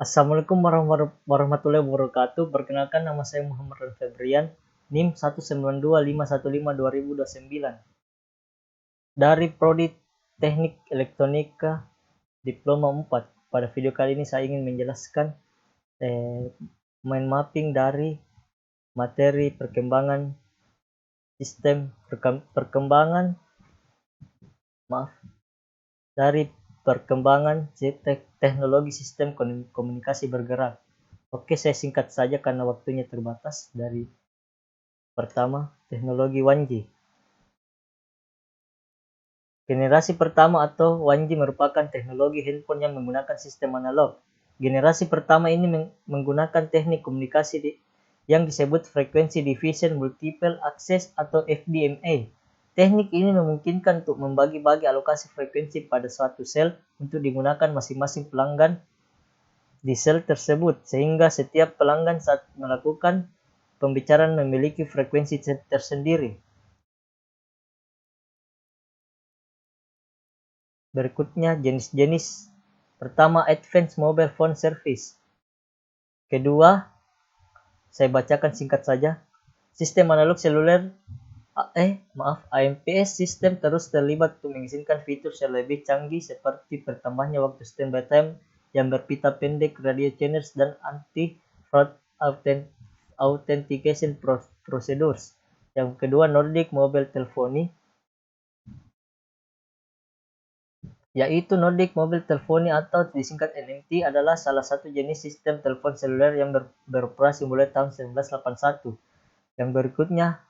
Assalamualaikum warahmatullahi wabarakatuh. Perkenalkan, nama saya Muhammad Ran Febrian, NIM 1925152 2029 dari Prodi Teknik Elektronika Diploma 4. Pada video kali ini saya ingin menjelaskan mind mapping dari materi perkembangan sistem teknologi sistem komunikasi bergerak. Oke, saya singkat saja karena waktunya terbatas. Dari pertama, teknologi 1G. Generasi pertama atau 1G merupakan teknologi handphone yang menggunakan sistem analog. Generasi pertama ini menggunakan teknik komunikasi yang disebut Frequency Division Multiple Access atau FDMA. Teknik ini memungkinkan untuk membagi-bagi alokasi frekuensi pada suatu sel untuk digunakan masing-masing pelanggan di sel tersebut, sehingga setiap pelanggan saat melakukan pembicaraan memiliki frekuensi tersendiri. Berikutnya jenis-jenis. Pertama, Advanced Mobile Phone Service. Kedua, saya bacakan singkat saja. Sistem analog seluler AMPS sistem terus terlibat untuk mengizinkan fitur yang lebih canggih seperti bertambahnya waktu standby time yang berpita pendek, radio channels, dan anti-fraud authentication procedures. Yang kedua, Nordic Mobile Telephony, yaitu Nordic Mobile Telephony atau disingkat NMT adalah salah satu jenis sistem telepon seluler yang beroperasi mulai tahun 1981. Yang berikutnya,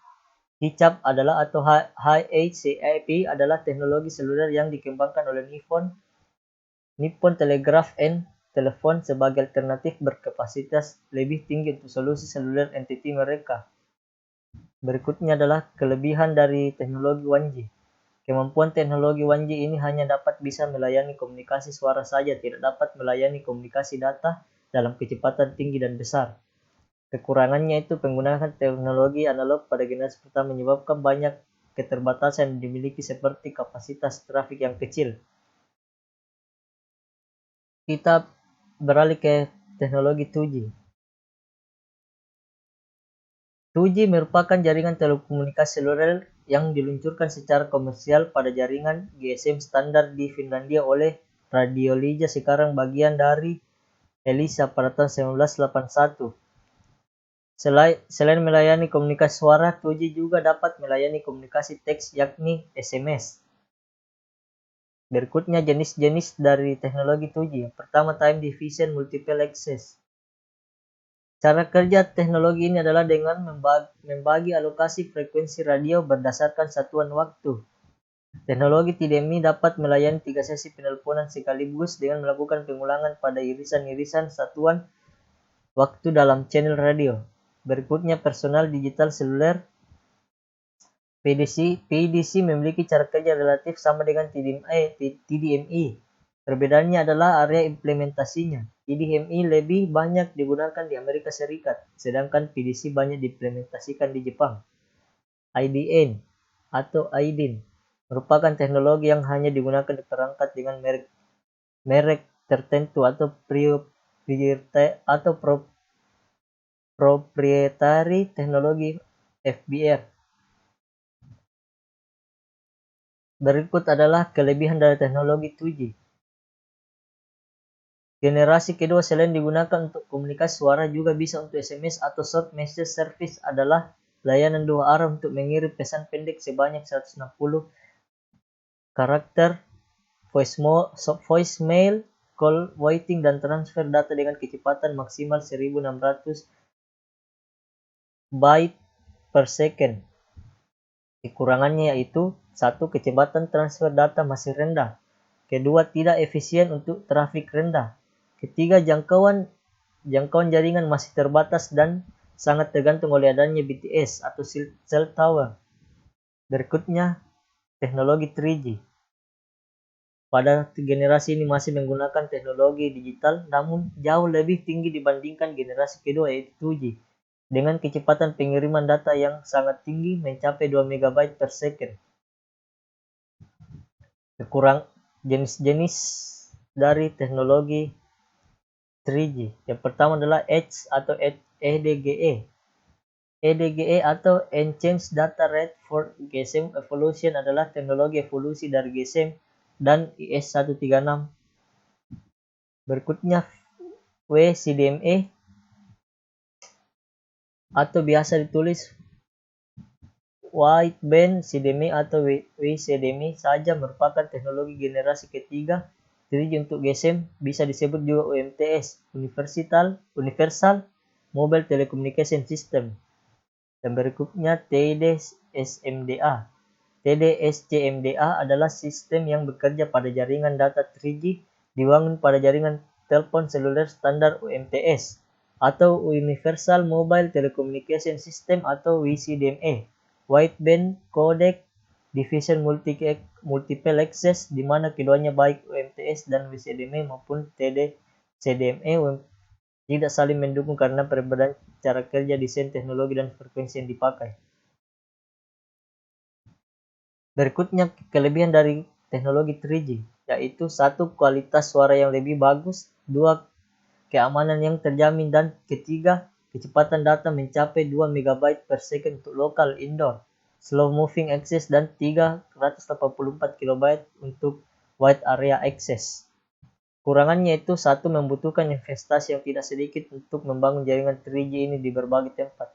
HICAP adalah atau HACCP adalah teknologi seluler yang dikembangkan oleh Nippon Telegraph and Telephone sebagai alternatif berkapasitas lebih tinggi untuk solusi seluler entity mereka. Berikutnya adalah kelebihan dari teknologi 1G. Kemampuan teknologi 1G ini hanya bisa melayani komunikasi suara saja, tidak dapat melayani komunikasi data dalam kecepatan tinggi dan besar. Kekurangannya itu penggunaan teknologi analog pada generasi pertama menyebabkan banyak keterbatasan yang dimiliki seperti kapasitas trafik yang kecil. Kita beralih ke teknologi 2G. 2G merupakan jaringan telekomunikasi seluler yang diluncurkan secara komersial pada jaringan GSM standar di Finlandia oleh Radioliiga, sekarang bagian dari Elisa pada tahun 1981. Selain melayani komunikasi suara, 2G juga dapat melayani komunikasi teks, yakni SMS. Berikutnya jenis-jenis dari teknologi 2G. Pertama, Time Division Multiple Access. Cara kerja teknologi ini adalah dengan membagi alokasi frekuensi radio berdasarkan satuan waktu. Teknologi TDMI dapat melayani 3 sesi penelponan sekaligus dengan melakukan pengulangan pada irisan-irisan satuan waktu dalam channel radio. Berikutnya, personal digital seluler PDC memiliki cara kerja relatif sama dengan TDMI. Perbedaannya adalah area implementasinya. TDMI lebih banyak digunakan di Amerika Serikat, sedangkan PDC banyak diimplementasikan di Jepang. IDN atau IDIN merupakan teknologi yang hanya digunakan di perangkat dengan merek tertentu atau proprietary teknologi FBR. Berikut adalah kelebihan dari teknologi 2G. Generasi kedua selain digunakan untuk komunikasi suara juga bisa untuk SMS atau short message service adalah layanan dua arah untuk mengirim pesan pendek sebanyak 160 karakter, voicemail, call waiting, dan transfer data dengan kecepatan maksimal 1600 byte per second. Kekurangannya yaitu: 1. Kecepatan transfer data masih rendah. Kedua, tidak efisien untuk trafik rendah. Ketiga, jangkauan jaringan masih terbatas dan sangat tergantung oleh adanya BTS atau cell tower. Berikutnya, teknologi 3G. Pada generasi ini masih menggunakan teknologi digital, namun jauh lebih tinggi dibandingkan generasi kedua yaitu 2G. Dengan kecepatan pengiriman data yang sangat tinggi mencapai 2 MB per second. Jenis-jenis dari teknologi 3G. Yang pertama adalah EDGE atau EDGE. EDGE atau Enhanced Data Rate for GSM Evolution adalah teknologi evolusi dari GSM dan IS-136. Berikutnya WCDMA atau biasa ditulis Wideband CDMA atau WCDMA saja merupakan teknologi generasi ketiga 3G untuk GSM, bisa disebut juga UMTS, Universal Mobile Telecommunication System. Dan berikutnya TD-SCMDA. TD-SCMDA adalah sistem yang bekerja pada jaringan data 3G dibangun pada jaringan telepon seluler standar UMTS atau Universal Mobile Telecommunication System atau WCDMA. Wideband Codec Division Multiple Access, di mana keduanya baik UMTS dan WCDMA maupun TD-CDMA tidak saling mendukung karena perbedaan cara kerja, desain, teknologi, dan frekuensi yang dipakai. Berikutnya kelebihan dari teknologi 3G, yaitu 1. Kualitas suara yang lebih bagus, 2. Keamanan yang terjamin, dan ketiga, kecepatan data mencapai 2 MB per second untuk lokal indoor, slow moving access, dan 384 KB untuk wide area access. Kurangannya itu 1. Membutuhkan investasi yang tidak sedikit untuk membangun jaringan 3G ini di berbagai tempat.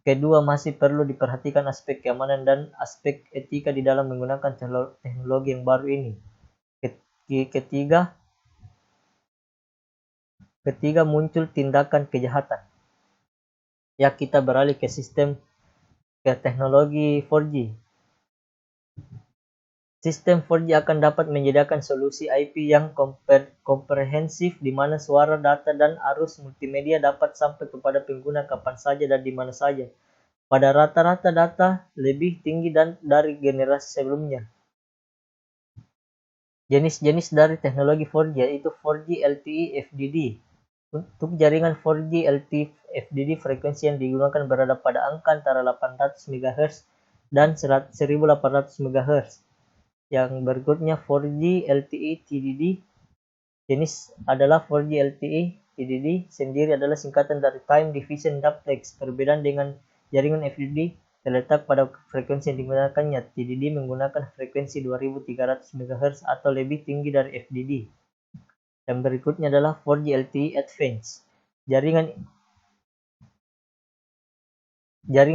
Kedua, masih perlu diperhatikan aspek keamanan dan aspek etika di dalam menggunakan teknologi yang baru ini. Ketiga, muncul tindakan kejahatan. Ya, kita beralih ke teknologi 4G. Sistem 4G akan dapat menyediakan solusi IP yang komprehensif di mana suara, data, dan arus multimedia dapat sampai kepada pengguna kapan saja dan di mana saja, pada rata-rata data lebih tinggi dari generasi sebelumnya. Jenis-jenis dari teknologi 4G yaitu 4G LTE FDD. Untuk jaringan 4G LTE FDD, frekuensi yang digunakan berada pada angka antara 800 MHz dan 1800 MHz. Yang berikutnya 4G LTE TDD. Jenis adalah 4G LTE TDD sendiri adalah singkatan dari Time Division Duplex. Perbedaan dengan jaringan FDD terletak pada frekuensi yang digunakannya. TDD menggunakan frekuensi 2300 MHz atau lebih tinggi dari FDD. Yang berikutnya adalah 4G LTE Advanced. Jaringan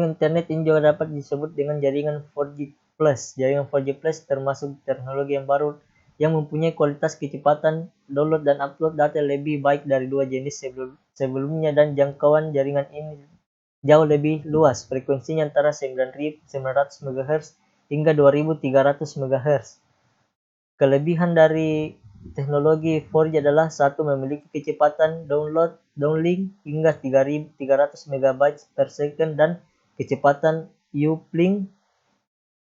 internet ini juga dapat disebut dengan jaringan 4G Plus. Jaringan 4G Plus termasuk teknologi yang baru yang mempunyai kualitas kecepatan download dan upload data lebih baik dari dua jenis sebelumnya, dan jangkauan jaringan ini jauh lebih luas. Frekuensinya antara 900 MHz hingga 2300 MHz. Kelebihan dari teknologi 4G adalah 1. Memiliki kecepatan downlink hingga 3300 MB per second dan kecepatan uplink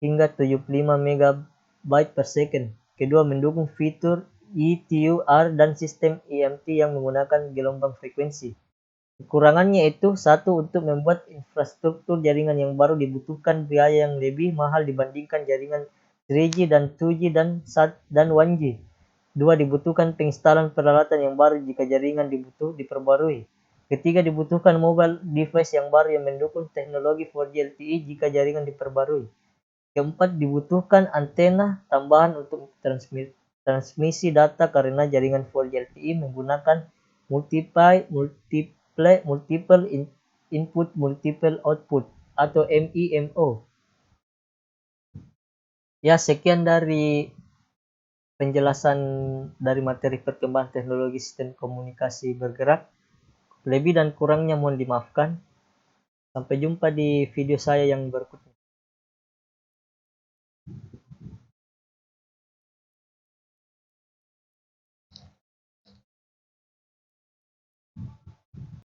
hingga 75 MB per second. Kedua, mendukung fitur ETUR dan sistem EMT yang menggunakan gelombang frekuensi. Kekurangannya itu 1. Untuk membuat infrastruktur jaringan yang baru dibutuhkan biaya yang lebih mahal dibandingkan jaringan 3G dan 2G dan 1G. 2. Dibutuhkan penginstalan peralatan yang baru jika jaringan diperbarui. Ketiga, dibutuhkan mobile device yang baru yang mendukung teknologi 4G LTE jika jaringan diperbarui. Keempat, dibutuhkan antena tambahan untuk transmisi data karena jaringan 4G LTE menggunakan multiple input multiple output atau MIMO. Ya, sekian dari penjelasan dari materi perkembangan teknologi sistem komunikasi bergerak. Lebih dan kurangnya mohon dimaafkan. Sampai jumpa di video saya yang berikutnya.